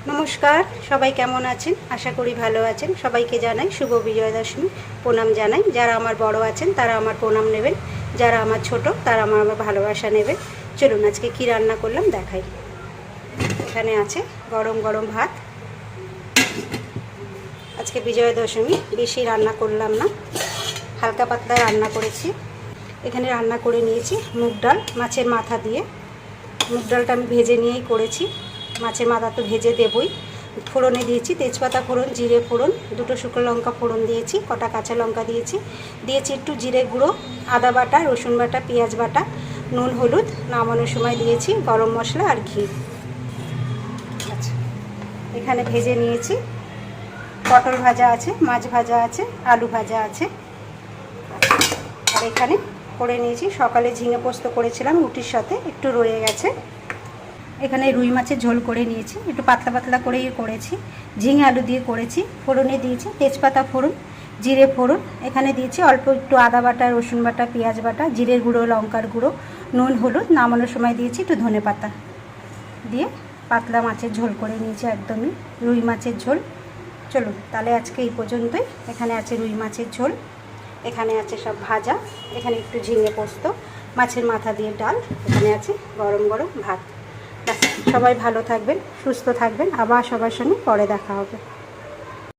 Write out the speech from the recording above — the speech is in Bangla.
নমস্কার, সবাই কেমন আছেন? আশা করি ভালো আছেন। সবাইকে জানাই শুভ বিজয়া দশমী প্রণাম জানাই। যারা আমার বড় আছেন তারা আমার প্রণাম নেবেন, যারা আমার ছোট তারা আমার ভালোবাসা নেবেন। চলুন আজকে কি রান্না করলাম দেখাই। এখানে আছে গরম গরম ভাত। আজকে বিজয়া দশমী, বেশি রান্না করলাম না, হালকা পাতলা রান্না করেছি। এখানে রান্না করে নিয়েছি মুগ ডাল মাছের মাথা দিয়ে। মুগ ডালটা আমি ভেজে নিয়েই করেছি, মাছের মাথা তো ভেজে দেবই। ফোড়নে দিয়েছি তেজপাতা ফোড়ন, জিরে ফোড়ন, দুটো শুকনো লঙ্কা ফোড়ন দিয়েছি, কটা কাঁচা লঙ্কা দিয়েছি একটু জিরে গুঁড়ো, আদা বাটা, রসুন বাটা, পেঁয়াজ বাটা, নুন হলুদ, নামানোর সময় দিয়েছি গরম মশলা আর ঘি। আচ্ছা, এখানে ভেজে নিয়েছি, পটল ভাজা আছে, মাছ ভাজা আছে, আলু ভাজা আছে। আর এখানে করে নিয়েছি, সকালে ঝিঙে পোস্ত করেছিলাম রুটির সাথে, একটু রয়ে গেছে। এখানে রুই মাছের ঝোল করে নিয়েছি, একটু পাতলা পাতলা করেই করেছি, ঝিঙে আলু দিয়ে করেছি। ফোড়নে দিয়েছি তেজপাতা ফোড়ন, জিরে ফোড়ন, এখানে দিয়েছি অল্প একটু আদা বাটা, রসুন বাটা, পেঁয়াজ বাটা, জিরের গুঁড়ো, লঙ্কার গুঁড়ো, নুন হলুদ, নামানোর সময় দিয়েছি একটু ধনে পাতা দিয়ে পাতলা মাছের ঝোল করে নিয়েছি, একদমই রুই মাছের ঝোল। চলুন তাহলে আজকে এই পর্যন্তই। এখানে আছে রুই মাছের ঝোল, এখানে আছে সব ভাজা, এখানে একটু ঝিঙে পোস্ত, মাছের মাথা দিয়ে ডাল, এখানে আছে গরম গরম ভাত। সবাই ভালো থাকবেন, সুস্থ থাকবেন, আবার সবার সঙ্গে পরে দেখা হবে।